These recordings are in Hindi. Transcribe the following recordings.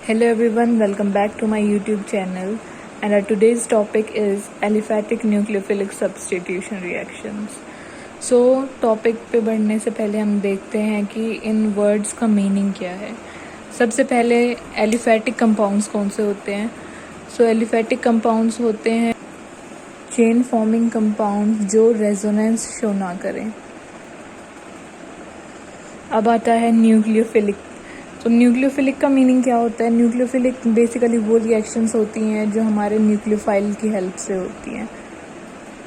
Hello everyone, welcome back to my YouTube channel, and our today's topic is aliphatic nucleophilic substitution reactions. Topic पे बढ़ने से पहले हम देखते हैं कि इन वर्ड्स का मीनिंग क्या है. सबसे पहले एलिफैटिक कंपाउंड्स कौन से होते हैं. एलिफैटिक कंपाउंड्स होते हैं चेन फॉर्मिंग कंपाउंड जो रेजोनेंस शो ना करें. अब आता है न्यूक्लियोफिलिक. न्यूक्लियोफिलिक का मीनिंग क्या होता है. न्यूक्लियोफिलिक बेसिकली वो रिएक्शंस होती हैं जो हमारे न्यूक्लियोफाइल की हेल्प से होती हैं.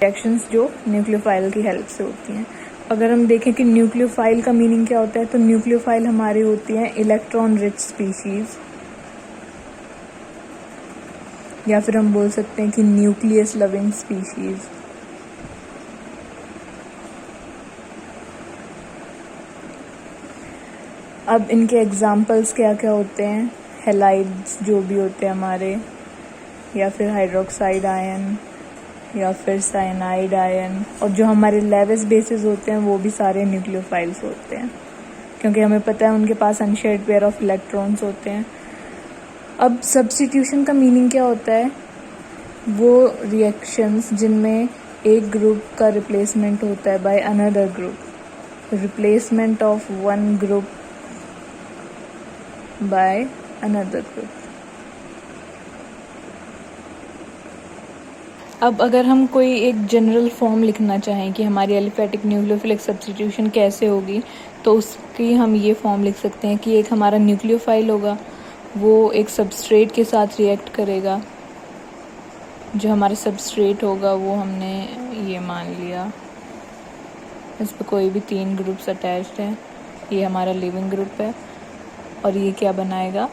रिएक्शंस जो न्यूक्लियोफाइल की हेल्प से होती हैं. अगर हम देखें कि न्यूक्लियोफाइल का मीनिंग क्या होता है, तो न्यूक्लियोफाइल हमारी होती हैं इलेक्ट्रॉन रिच स्पीशीज, या फिर हम बोल सकते हैं कि न्यूक्लियस लविंग स्पीशीज. अब इनके एग्जाम्पल्स क्या क्या होते हैं. हेलाइड्स जो भी होते हैं हमारे, या फिर हाइड्रोक्साइड आयन, या फिर साइनाइड आयन. और जो हमारे लेविस बेसिस होते हैं वो भी सारे न्यूक्लियोफाइल्स होते हैं, क्योंकि हमें पता है उनके पास अनशेयर्ड पेयर ऑफ इलेक्ट्रॉन्स होते हैं. अब सब्स्टिट्यूशन का मीनिंग क्या होता है. वो रिएक्शंस जिनमें एक ग्रुप का रिप्लेसमेंट होता है by another group. Replacement of one group by another group. अब अगर हम कोई एक जनरल फॉर्म लिखना चाहें कि हमारी एलिफैटिक न्यूक्लियोफिलिक सब्स्टिट्यूशन कैसे होगी, तो उसकी हम ये फॉर्म लिख सकते हैं कि एक हमारा न्यूक्लियोफाइल होगा, वो एक सबस्ट्रेट के साथ रिएक्ट करेगा. जो हमारा सबस्ट्रेट होगा वो हमने ये मान लिया, इस पर कोई भी 3 ग्रुप्स अटैच्ड हैं. ये हमारा लिविंग ग्रुप है, और ये क्या बनाएगा,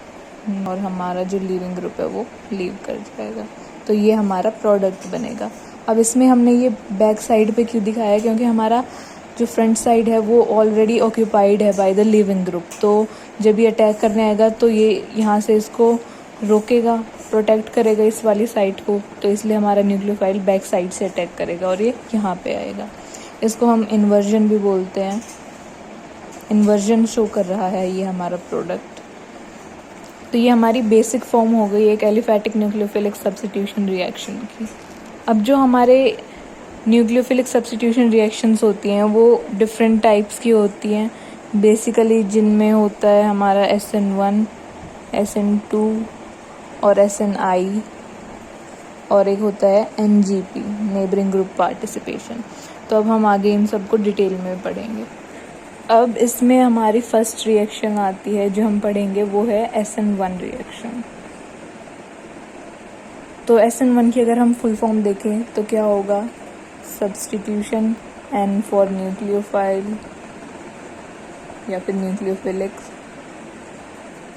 और हमारा जो लीविंग ग्रुप है वो लीव कर जाएगा. तो ये हमारा प्रोडक्ट बनेगा. अब इसमें हमने ये बैक साइड पे क्यों दिखाया है, क्योंकि हमारा जो फ्रंट साइड है वो ऑलरेडी ऑक्यूपाइड है बाय द लिविंग ग्रुप. तो जब ये अटैक करने आएगा तो ये यहाँ से इसको रोकेगा, प्रोटेक्ट करेगा इस वाली साइड को. तो इसलिए हमारा न्यूक्लियोफाइल बैक साइड से अटैक करेगा और ये यहाँ पे आएगा. इसको हम इन्वर्जन भी बोलते हैं. इन्वर्जन शो कर रहा है ये हमारा प्रोडक्ट. तो ये हमारी बेसिक फॉर्म हो गई एक एलिफैटिक न्यूक्लियोफिलिक सब्स्टिट्यूशन रिएक्शन की. अब जो हमारे न्यूक्लियोफिलिक सब्स्टिट्यूशन रिएक्शंस होती हैं वो डिफरेंट टाइप्स की होती हैं बेसिकली, जिनमें होता है हमारा SN1, SN2 और SNI, और एक होता है NGP, नेबरिंग ग्रुप पार्टिसिपेशन. तो अब हम आगे इन सबको डिटेल में पढ़ेंगे. अब इसमें हमारी फर्स्ट रिएक्शन आती है जो हम पढ़ेंगे, वो है SN1 रिएक्शन. तो SN1 की अगर हम फुल फॉर्म देखें तो क्या होगा. सब्स्टिट्यूशन, N फॉर न्यूक्लियोफाइल या फिर न्यूक्लियोफिलिक्स,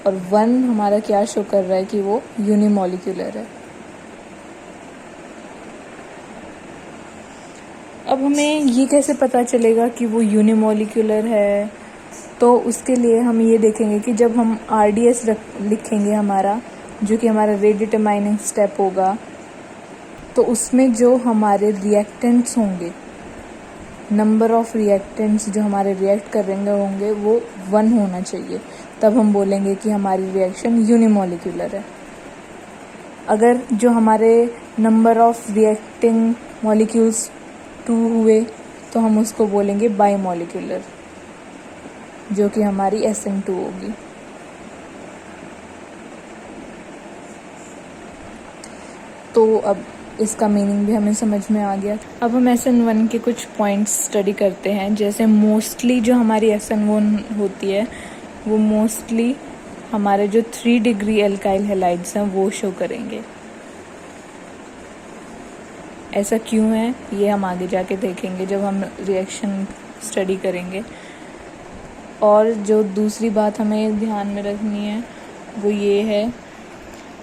और 1 हमारा क्या शो कर रहा है कि वो यूनिमॉलिक्यूलर है. अब हमें ये कैसे पता चलेगा कि वो यूनिमॉलिक्यूलर है. तो उसके लिए हम ये देखेंगे कि जब हम RDS लिखेंगे हमारा, जो कि हमारा रेट डिटरमाइनिंग स्टेप होगा, तो उसमें जो हमारे रिएक्टेंट्स होंगे, नंबर ऑफ रिएक्टेंट्स जो हमारे रिएक्ट करेंगे होंगे वो 1 होना चाहिए. तब हम बोलेंगे कि हमारी रिएक्शन यूनिमॉलिक्यूलर है. अगर जो हमारे नंबर ऑफ रिएक्टिंग मॉलिक्यूल्स 2 हुए तो हम उसको बोलेंगे बाईमॉलिक्यूलर, जो कि हमारी SN2 होगी. तो अब इसका मीनिंग भी हमें समझ में आ गया. अब हम SN1 के कुछ पॉइंट्स स्टडी करते हैं. जैसे मोस्टली जो हमारी SN1 होती है वो मोस्टली हमारे जो 3 डिग्री एल्काइल हैलाइड्स हैं वो शो करेंगे. ऐसा क्यों है ये हम आगे जाके देखेंगे जब हम रिएक्शन स्टडी करेंगे. और जो दूसरी बात हमें ध्यान में रखनी है वो ये है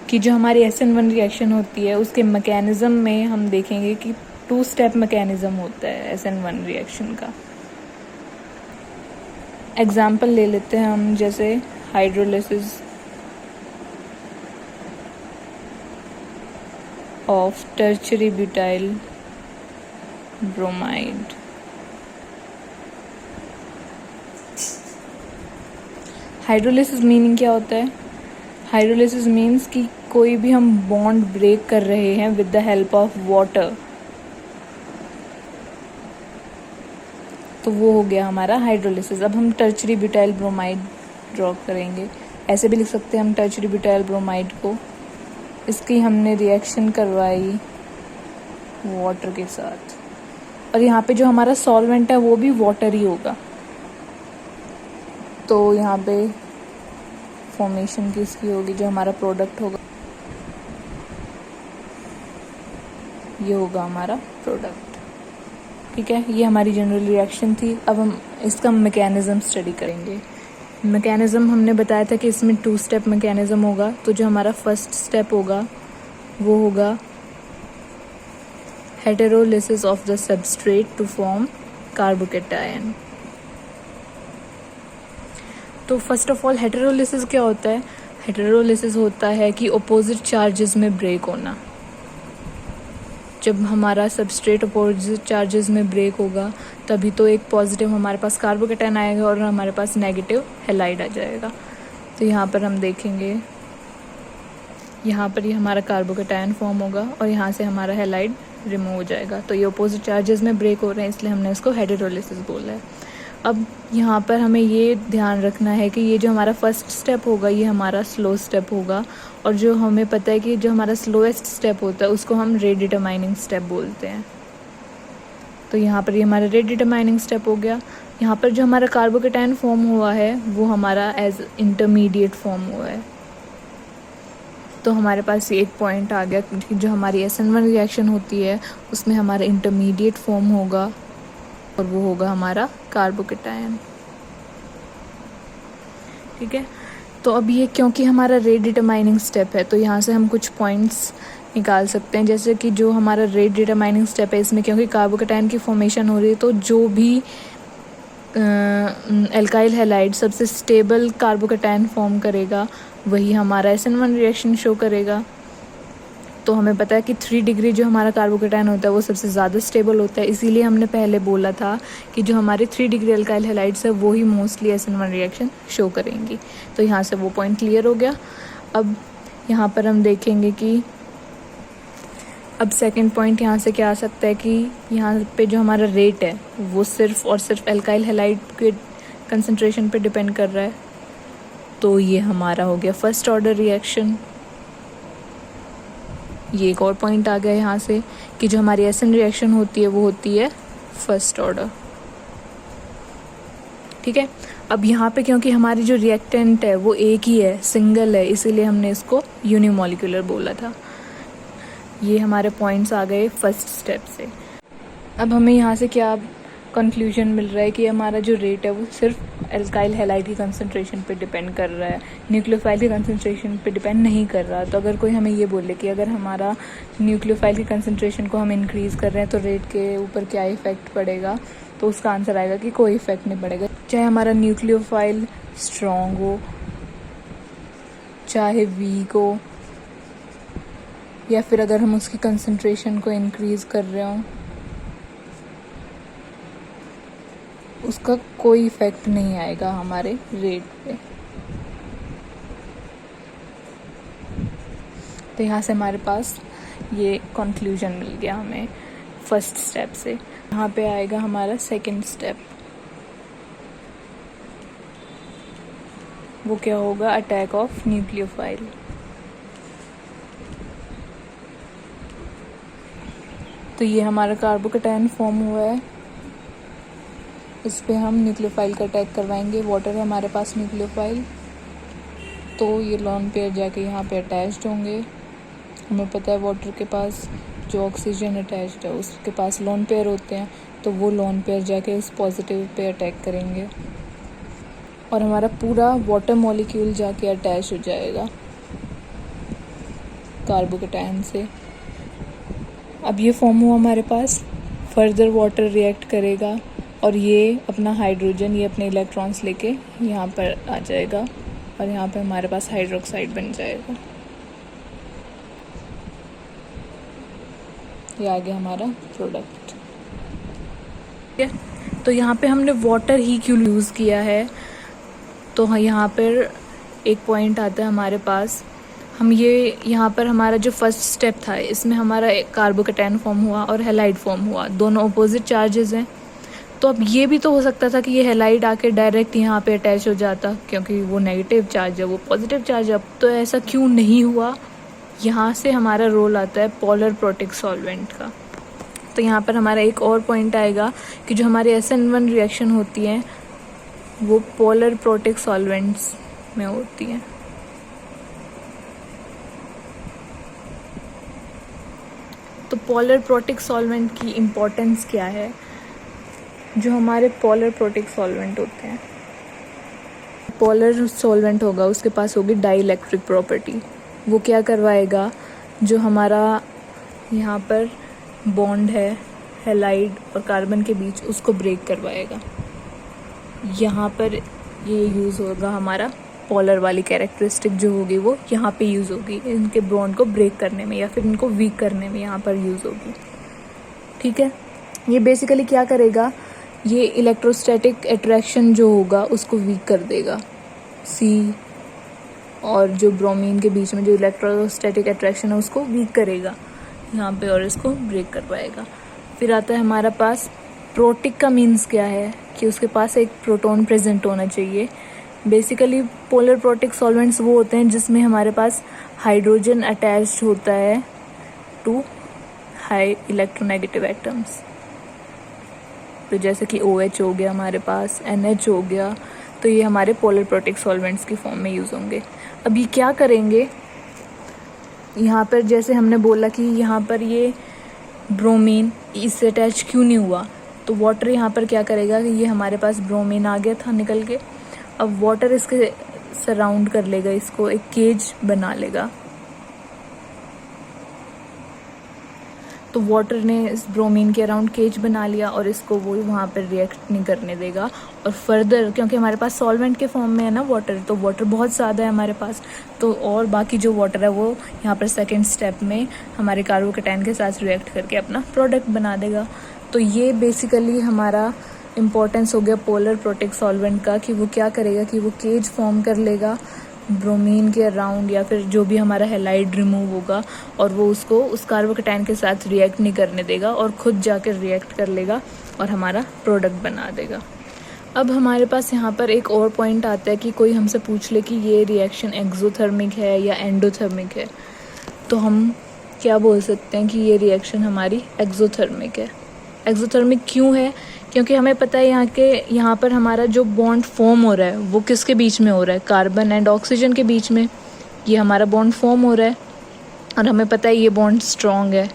कि जो हमारी SN1 रिएक्शन होती है उसके मैकेनिज़्म में हम देखेंगे कि 2 स्टेप मैकेनिज़्म होता है SN1 रिएक्शन का. एग्जाम्पल ले लेते हैं हम, जैसे hydrolysis of tertiary butyl bromide. Hydrolysis meaning क्या होता है. हाइड्रोलिसिस मीन्स कि कोई भी हम बॉन्ड ब्रेक कर रहे हैं with the help of water, तो वो हो गया हमारा हाइड्रोलिसिस। अब हम टर्शरी ब्यूटाइल ब्रोमाइड ड्रॉ करेंगे। ऐसे भी लिख सकते हैं हम टर्शरी ब्यूटाइल ब्रोमाइड को। इसकी हमने रिएक्शन करवाई वाटर के साथ, और यहाँ पे जो हमारा सॉल्वेंट है वो भी वाटर ही होगा। तो यहाँ पे फॉर्मेशन किसकी होगी, जो हमारा प्रोडक्ट होगा ये होगा हमारा प्रोडक्ट। ठीक है, ये हमारी जनरल रिएक्शन थी। अब हम इसका मैकेनिज्म स्टडी करेंगे। मैकेनिज्म हमने बताया था कि इसमें 2 स्टेप मैकेनिज्म होगा। तो जो हमारा फर्स्ट स्टेप होगा वो होगा heterolysis of the substrate to form carbocation. तो फर्स्ट ऑफ ऑल हेटेरोलिसिस क्या होता है? हेटेरोलिसिस होता है कि अपोजिट चार्जेस में ब्रेक होना। जब हमारा सबस्ट्रेट अपोजिट चार्जेस में ब्रेक होगा तभी तो एक पॉजिटिव हमारे पास कार्बोकेटायन आएगा और हमारे पास नेगेटिव हैलाइड आ जाएगा। तो यहाँ पर हम देखेंगे, यहाँ पर ये हमारा कार्बोकेटायन फॉर्म होगा और यहाँ से हमारा हैलाइड रिमूव हो जाएगा। तो ये अपोजिट चार्जेस में ब्रेक हो रहे हैं, इसलिए हमने इसको हेटेरोलिसिस बोला है। अब यहाँ पर हमें ये ध्यान रखना है कि ये जो हमारा फर्स्ट स्टेप होगा ये हमारा स्लो स्टेप होगा, और जो हमें पता है कि जो हमारा स्लोएस्ट स्टेप होता है उसको हम रेट डिटरमाइनिंग स्टेप बोलते हैं। तो यहाँ पर ये हमारा रेट डिटरमाइनिंग स्टेप हो गया। यहाँ पर जो हमारा कार्बोकेटायन फॉर्म हुआ है वो हमारा एज इंटरमीडिएट फॉर्म हुआ है। तो हमारे पास ये एक पॉइंट आ गया कि जो हमारी SN1 रिएक्शन होती है उसमें हमारा इंटरमीडिएट फॉर्म होगा और वो होगा हमारा कार्बोकेटायन। ठीक है, तो अब ये क्योंकि हमारा रेट डिटरमाइनिंग स्टेप है तो यहाँ से हम कुछ पॉइंट्स निकाल सकते हैं। जैसे कि जो हमारा रेट डिटरमाइनिंग स्टेप है इसमें क्योंकि कार्बोकेटायन की फॉर्मेशन हो रही है तो जो भी एल्काइल हैलाइड सबसे स्टेबल कार्बोकेटायन फॉर्म करेगा वही हमारा SN1 रिएक्शन शो करेगा। तो हमें पता है कि 3 डिग्री जो हमारा कार्बोकेटायन होता है वो सबसे ज़्यादा स्टेबल होता है, इसीलिए हमने पहले बोला था कि जो हमारे 3 डिग्री एल्काइल हैलाइड्स है वो ही मोस्टली SN1 रिएक्शन शो करेंगी। तो यहाँ से वो पॉइंट क्लियर हो गया। अब यहाँ पर हम देखेंगे कि अब सेकंड पॉइंट यहाँ से क्या आ सकता है कि यहाँ पे जो हमारा रेट है वो सिर्फ और सिर्फ एल्काइल हैलाइड के कंसंट्रेशन पे डिपेंड कर रहा है। तो ये हमारा हो गया फर्स्ट ऑर्डर रिएक्शन। ये एक और पॉइंट आ गया यहाँ से कि जो हमारी SN रिएक्शन होती है वो होती है फर्स्ट ऑर्डर। ठीक है, अब यहाँ पे क्योंकि हमारी जो रिएक्टेंट है वो एक ही है, सिंगल है, इसीलिए हमने इसको यूनिमोलिकुलर बोला था। ये हमारे पॉइंट्स आ गए फर्स्ट स्टेप से। अब हमें यहाँ से क्या कंक्लूजन मिल रहा है कि हमारा जो रेट है वो सिर्फ एल्काइल हैलाइड की कंसंट्रेशन पे डिपेंड कर रहा है, न्यूक्लियोफाइल की कंसंट्रेशन पे डिपेंड नहीं कर रहा। तो अगर कोई हमें ये बोले कि अगर हमारा न्यूक्लियोफाइल की कंसंट्रेशन को हम इंक्रीज़ कर रहे हैं तो रेट के ऊपर क्या इफ़ेक्ट पड़ेगा, तो उसका आंसर आएगा कि कोई इफ़ेक्ट नहीं पड़ेगा। चाहे हमारा न्यूक्लियोफाइल स्ट्रॉन्ग हो, चाहे वीक हो, या फिर अगर हम उसकी कंसंट्रेशन को इंक्रीज़ कर रहे हों, उसका कोई इफ़ेक्ट नहीं आएगा हमारे रेट पे। तो यहाँ से हमारे पास ये कंक्लूजन मिल गया हमें फर्स्ट स्टेप से। यहाँ पे आएगा हमारा सेकंड स्टेप। वो क्या होगा? Attack of nucleophile. तो ये हमारा कार्बोकेटायन फॉर्म हुआ है, इस पे हम न्यूक्लियोफाइल का अटैक करवाएंगे। वाटर है हमारे पास न्यूक्लियोफाइल, तो ये लोन पेयर जाके यहाँ पे अटैच्ड होंगे। हमें पता है वाटर के पास जो ऑक्सीजन अटैच्ड है उसके पास लोन पेयर होते हैं, तो वो लोन पेयर जाके इस पॉजिटिव पे अटैक करेंगे और हमारा पूरा वाटर मॉलिक्यूल जाके अटैच हो जाएगा कार्बोकेटायन से। अब ये फॉर्म हुआ हमारे पास, फर्दर वाटर रिएक्ट करेगा और ये अपना हाइड्रोजन, ये अपने इलेक्ट्रॉन्स लेके यहाँ पर आ जाएगा और यहाँ पे हमारे पास हाइड्रोक्साइड बन जाएगा। ये आ गया हमारा प्रोडक्ट। ठीक है, तो यहाँ पे हमने वाटर ही क्यों यूज़ किया है? तो यहाँ पर एक पॉइंट आता है हमारे पास, हम ये यहाँ पर हमारा जो फर्स्ट स्टेप था इसमें हमारा एक कार्बोकैटायन फॉर्म हुआ और हैलाइड फॉर्म हुआ, दोनों अपोजिट चार्जेस हैं। तो अब ये भी तो हो सकता था कि ये हैलाइड आके डायरेक्ट यहाँ पे अटैच हो जाता, क्योंकि वो नेगेटिव चार्ज है, वो पॉजिटिव चार्ज है। अब तो ऐसा क्यों नहीं हुआ? यहाँ से हमारा रोल आता है पोलर प्रोटिक सॉल्वेंट का। तो यहाँ पर हमारा एक और पॉइंट आएगा कि जो हमारी SN1 रिएक्शन होती है वो पोलर प्रोटिक सॉल्वेंट्स में होती है। तो पोलर प्रोटिक सॉल्वेंट की इम्पोर्टेंस क्या है? जो हमारे पोलर प्रोटिक सॉल्वेंट होते हैं, पोलर सॉल्वेंट होगा उसके पास होगी डाइइलेक्ट्रिक प्रॉपर्टी। वो क्या करवाएगा? जो हमारा यहाँ पर बॉन्ड है हैलाइड और कार्बन के बीच, उसको ब्रेक करवाएगा। यहाँ पर ये यूज़ होगा हमारा पोलर वाली कैरेक्टरिस्टिक जो होगी वो यहाँ पे यूज़ होगी, इनके बॉन्ड को ब्रेक करने में या फिर इनको वीक करने में यहाँ पर यूज़ होगी। ठीक है, ये बेसिकली क्या करेगा? ये इलेक्ट्रोस्टैटिक अट्रैक्शन जो होगा उसको वीक कर देगा। सी और जो ब्रोमीन के बीच में जो इलेक्ट्रोस्टैटिक अट्रैक्शन है उसको वीक करेगा यहाँ पे और इसको ब्रेक करवाएगा। फिर आता है हमारा पास प्रोटिक का मीन्स क्या है कि उसके पास एक प्रोटॉन प्रेजेंट होना चाहिए। बेसिकली पोलर प्रोटिक सॉल्वेंट्स वो होते हैं जिसमें हमारे पास हाइड्रोजन अटैच्ड होता है टू हाई इलेक्ट्रोनेगेटिव एटम्स। तो जैसे कि OH हो गया हमारे पास, NH हो गया, तो ये हमारे पोलर प्रोटिक सॉल्वेंट्स की फॉर्म में यूज़ होंगे। अब ये क्या करेंगे? यहाँ पर जैसे हमने बोला कि यहाँ पर ये ब्रोमीन इससे अटैच क्यों नहीं हुआ, तो वाटर यहाँ पर क्या करेगा कि ये हमारे पास ब्रोमीन आ गया था निकल के, अब वाटर इसके सराउंड कर लेगा, इसको एक केज बना लेगा। तो वाटर ने इस ब्रोमीन के अराउंड केज बना लिया और इसको वो वहाँ पर रिएक्ट नहीं करने देगा। और फर्दर क्योंकि हमारे पास सॉल्वेंट के फॉर्म में है ना वाटर, तो वाटर बहुत ज़्यादा है हमारे पास, तो और बाकी जो वाटर है वो यहाँ पर सेकेंड स्टेप में हमारे कार्बोकैटायन के साथ रिएक्ट करके अपना प्रोडक्ट बना देगा। तो ये बेसिकली हमारा इम्पोर्टेंस हो गया पोलर प्रोटिक सॉल्वेंट का, कि वो क्या करेगा कि वो केज फॉर्म कर लेगा ब्रोमीन के अराउंड या फिर जो भी हमारा हैलाइड रिमूव होगा, और वो उसको उस कार्बोकैटायन के साथ रिएक्ट नहीं करने देगा और खुद जाकर रिएक्ट कर लेगा और हमारा प्रोडक्ट बना देगा। अब हमारे पास यहाँ पर एक और पॉइंट आता है कि कोई हमसे पूछ ले कि ये रिएक्शन एक्सोथर्मिक है या एंडोथर्मिक है, तो हम क्या बोल सकते हैं कि ये रिएक्शन हमारी एक्सोथर्मिक है। एक्सोथर्मिक क्यों है? क्योंकि हमें पता है यहाँ पर हमारा जो बॉन्ड फॉर्म हो रहा है वो किसके बीच में हो रहा है? कार्बन एंड ऑक्सीजन के बीच में ये हमारा बॉन्ड फॉर्म हो रहा है, और हमें पता है ये बॉन्ड स्ट्रॉन्ग है।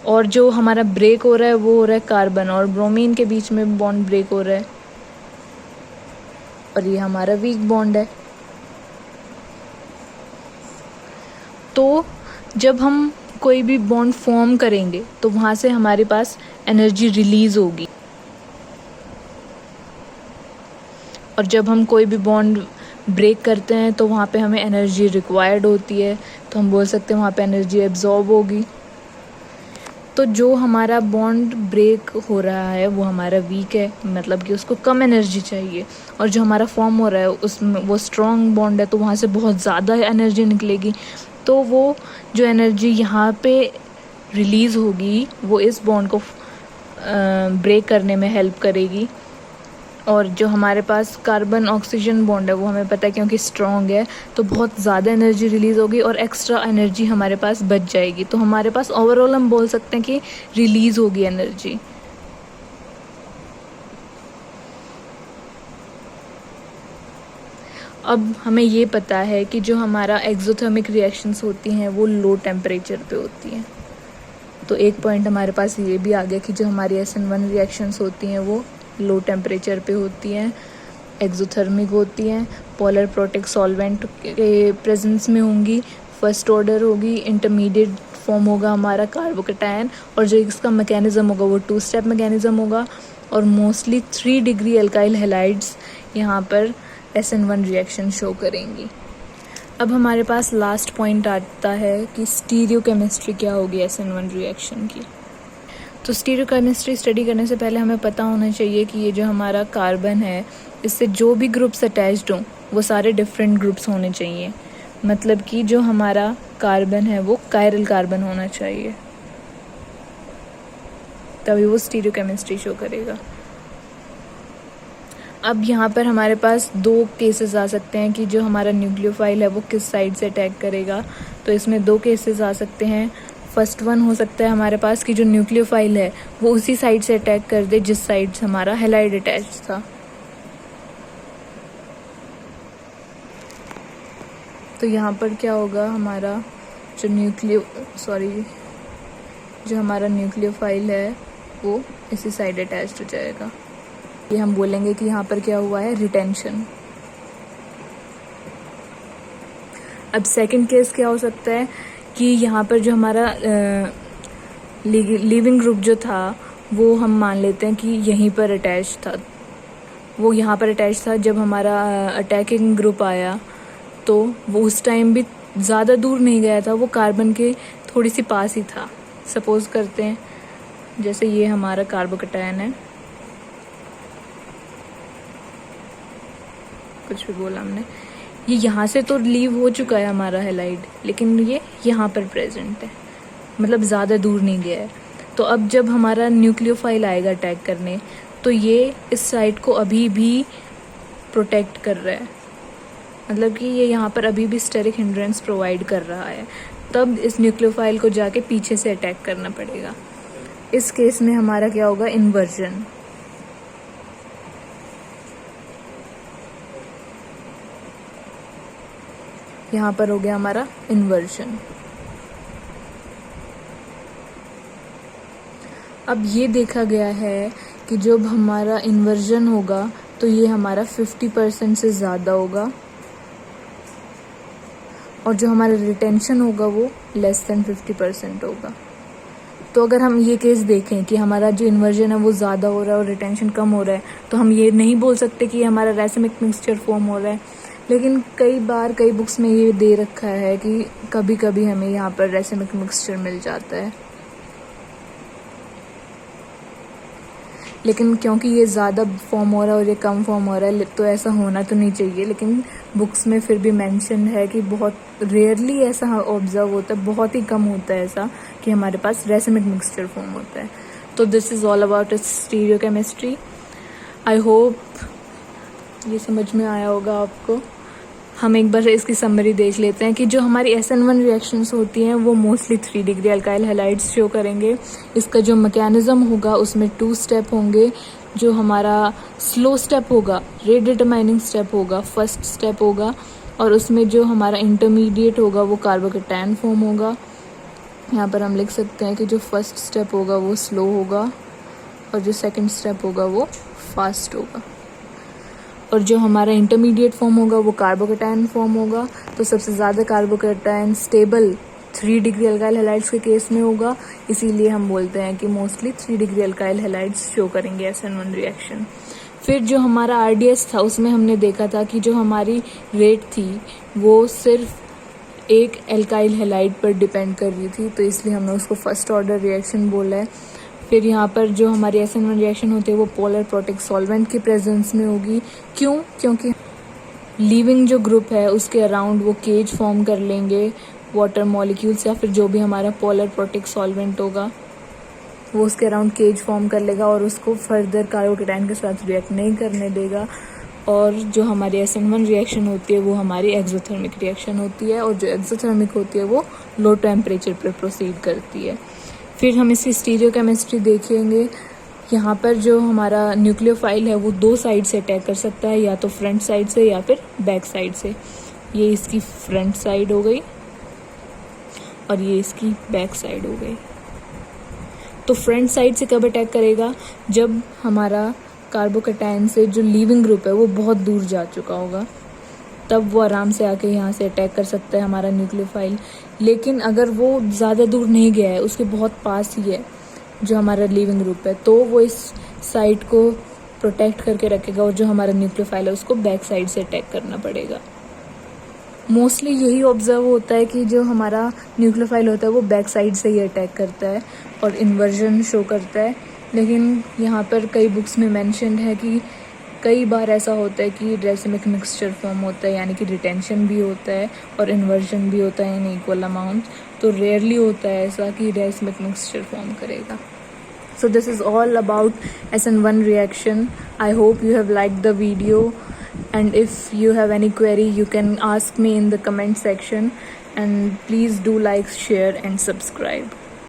और जो हमारा ब्रेक हो रहा है वो हो रहा है कार्बन और ब्रोमीन के बीच में बॉन्ड ब्रेक हो रहा है, और ये हमारा वीक बॉन्ड है। तो जब हम कोई भी बॉन्ड फॉर्म करेंगे तो वहाँ से हमारे पास एनर्जी रिलीज होगी, और जब हम कोई भी बॉन्ड ब्रेक करते हैं तो वहाँ पे हमें एनर्जी रिक्वायर्ड होती है, तो हम बोल सकते हैं वहाँ पे एनर्जी एब्जॉर्ब होगी। तो जो हमारा बॉन्ड ब्रेक हो रहा है वो हमारा वीक है, मतलब कि उसको कम एनर्जी चाहिए, और जो हमारा फॉर्म हो रहा है उसमें वो स्ट्रॉन्ग बॉन्ड है, तो वहाँ से बहुत ज़्यादा एनर्जी निकलेगी। तो वो जो एनर्जी यहाँ पे रिलीज़ होगी वो इस बॉन्ड को ब्रेक करने में हेल्प करेगी। और जो हमारे पास कार्बन ऑक्सीजन बॉन्ड है वो हमें पता है क्योंकि स्ट्रॉन्ग है, तो बहुत ज़्यादा एनर्जी रिलीज़ होगी और एक्स्ट्रा एनर्जी हमारे पास बच जाएगी। तो हमारे पास ओवरऑल हम बोल सकते हैं कि रिलीज़ होगी एनर्जी। अब हमें ये पता है कि जो हमारा एक्सोथर्मिक रिएक्शंस होती हैं वो लो टेम्परेचर पे होती हैं। तो एक पॉइंट हमारे पास ये भी आ गया कि जो हमारी SN1 रिएक्शंस होती हैं वो लो टेम्परेचर पे होती हैं, एक्सोथर्मिक होती हैं, पोलर प्रोटिक सॉल्वेंट के प्रेजेंस में होंगी, फर्स्ट ऑर्डर होगी, इंटरमीडिएट फॉर्म होगा हमारा कार्बोकैटायन, और जो इसका मैकेनिज़्म होगा वो 2 स्टेप मैकेनिज़्म होगा, और मोस्टली 3 डिग्री एल्काइल हैलाइड्स यहाँ पर SN1 रिएक्शन शो करेंगी। अब हमारे पास लास्ट पॉइंट आता है कि स्टीरियोकेमिस्ट्री क्या होगी SN1 रिएक्शन की। तो स्टीरियोकेमिस्ट्री स्टडी करने से पहले हमें पता होना चाहिए कि ये जो हमारा कार्बन है इससे जो भी ग्रुप्स अटैच्ड हों वो सारे डिफरेंट ग्रुप्स होने चाहिए। मतलब कि जो हमारा कार्बन है वो कायरल कार्बन होना चाहिए, तभी वो स्टीरियोकेमिस्ट्री शो करेगा। अब यहाँ पर हमारे पास 2 केसेस आ सकते हैं कि जो हमारा न्यूक्लियोफाइल है वो किस साइड से अटैक करेगा। तो इसमें 2 केसेस आ सकते हैं। फर्स्ट वन हो सकता है हमारे पास कि जो न्यूक्लियोफाइल है वो उसी साइड से अटैक कर दे जिस साइड से हमारा हैलाइड अटैच था। तो यहाँ पर क्या होगा, हमारा जो हमारा न्यूक्लियोफाइल है वो इसी साइड अटैच्ड हो जाएगा। ये हम बोलेंगे कि यहाँ पर क्या हुआ है, रिटेंशन। अब सेकंड केस क्या हो सकता है कि यहाँ पर जो हमारा लीविंग ग्रुप जो था वो हम मान लेते हैं कि यहीं पर अटैच था, वो यहाँ पर अटैच था। जब हमारा अटैकिंग ग्रुप आया तो वो उस टाइम भी ज़्यादा दूर नहीं गया था, वो कार्बन के थोड़ी सी पास ही था। सपोज करते हैं जैसे ये हमारा कार्बोकैटायन है, कुछ भी बोला हमने, ये यहाँ से तो लीव हो चुका है हमारा हैलाइड, लेकिन ये यहाँ पर प्रेजेंट है, मतलब ज़्यादा दूर नहीं गया है। तो अब जब हमारा न्यूक्लियोफाइल आएगा अटैक करने तो ये इस साइड को अभी भी प्रोटेक्ट कर रहा है, मतलब कि ये यहाँ पर अभी भी स्टेरिक हिंड्रेंस प्रोवाइड कर रहा है। तब इस न्यूक्लियोफाइल को जाके पीछे से अटैक करना पड़ेगा। इस केस में हमारा क्या होगा, इन्वर्जन। यहाँ पर हो गया हमारा इन्वर्जन। अब ये देखा गया है कि जब हमारा इन्वर्जन होगा तो ये हमारा 50% से ज़्यादा होगा और जो हमारा रिटेंशन होगा वो लेस देन 50% होगा। तो अगर हम ये केस देखें कि हमारा जो इन्वर्जन है वो ज़्यादा हो रहा है और रिटेंशन कम हो रहा है, तो हम ये नहीं बोल सकते कि हमारा रैसिमिक मिक्सचर फॉर्म हो रहा है। लेकिन कई बुक्स में ये दे रखा है कि कभी कभी हमें यहाँ पर रैसिमिक मिक्सचर मिल जाता है, लेकिन क्योंकि ये ज़्यादा फॉर्म हो रहा है और ये कम फॉर्म हो रहा है तो ऐसा होना तो नहीं चाहिए। लेकिन बुक्स में फिर भी मेंशन है कि बहुत रेयरली ऐसा ऑब्जर्व होता है, बहुत ही कम होता है ऐसा कि हमारे पास रैसिमिक मिक्सचर फॉर्म होता है। तो this is all about stereochemistry. I hope ये समझ में आया होगा आपको। हम एक बार इसकी समरी देख लेते हैं कि जो हमारी SN1 रिएक्शंस होती हैं वो mostly 3 degree alkyl halides show करेंगे। इसका जो मैकेनिज्म होगा उसमें 2 स्टेप होंगे। जो हमारा स्लो स्टेप होगा, रेट डिटरमाइनिंग स्टेप होगा, फर्स्ट स्टेप होगा, और उसमें जो हमारा इंटरमीडिएट होगा वो कार्बोकैटायन फॉर्म होगा। यहाँ पर हम लिख सकते हैं कि जो फर्स्ट स्टेप होगा वो स्लो होगा और जो सेकेंड स्टेप होगा वो फास्ट होगा, और जो हमारा इंटरमीडिएट फॉर्म होगा वो कार्बोकैटायन फॉर्म होगा। तो सबसे ज़्यादा carbocation stable 3 degree alkyl halides के केस में होगा, इसीलिए हम बोलते हैं कि mostly 3 degree alkyl halides show करेंगे SN1 रिएक्शन। फिर जो हमारा RDS था उसमें हमने देखा था कि जो हमारी रेट थी वो सिर्फ एक एल्काइल हैलाइड पर डिपेंड कर रही थी, तो इसलिए हमने उसको फर्स्ट ऑर्डर रिएक्शन बोला है। फिर यहाँ पर जो हमारी SN1 रिएक्शन होती है वो पोलर प्रोटिक सॉल्वेंट की प्रेजेंस में होगी। क्यों? क्योंकि लीविंग जो ग्रुप है उसके अराउंड वो केज फॉर्म कर लेंगे वाटर मॉलिक्यूल्स, या फिर जो भी हमारा पोलर प्रोटिक सॉल्वेंट होगा वो उसके अराउंड केज फॉर्म कर लेगा और उसको फर्दर कार्बोकैटायन के साथ रिएक्ट नहीं करने देगा। और जो हमारी SN1 रिएक्शन होती है वो हमारी एक्सोथर्मिक रिएक्शन होती है, और जो एक्सोथर्मिक होती है वो लो टेम्परेचर पर प्रोसीड करती है। फिर हम इसकी स्टीरियोकेमिस्ट्री देखेंगे। यहाँ पर जो हमारा न्यूक्लियोफाइल है वो 2 साइड से अटैक कर सकता है, या तो फ्रंट साइड से या फिर बैक साइड से। ये इसकी फ्रंट साइड हो गई और ये इसकी बैक साइड हो गई। तो फ्रंट साइड से कब अटैक करेगा? जब हमारा कार्बोकैटायन से जो लीविंग ग्रुप है वो बहुत दूर जा चुका होगा, तब वो आराम से आके यहाँ से अटैक कर सकता है हमारा न्यूक्लियोफाइल। लेकिन अगर वो ज़्यादा दूर नहीं गया है, उसके बहुत पास ही है जो हमारा लीविंग ग्रुप है, तो वो इस साइड को प्रोटेक्ट करके रखेगा और जो हमारा न्यूक्लियोफाइल है उसको बैक साइड से अटैक करना पड़ेगा। मोस्टली यही ऑब्जर्व होता है कि जो हमारा न्यूक्लियोफाइल होता है वो बैक साइड से ही अटैक करता है और इन्वर्जन शो करता है। लेकिन यहाँ पर कई बुक्स में मेंशन्ड है कि कई बार ऐसा होता है कि रेसिमिक मिक्सचर फॉर्म होता है, यानी कि रिटेंशन भी होता है और इन्वर्जन भी होता है इन इक्वल अमाउंट। तो रेयरली होता है ऐसा कि रेसिमिक मिक्सचर फॉर्म करेगा। So this is all about SN1 reaction. I hope you have liked the video, and if you have any query you can ask me in the comment section, and please do like, share and subscribe.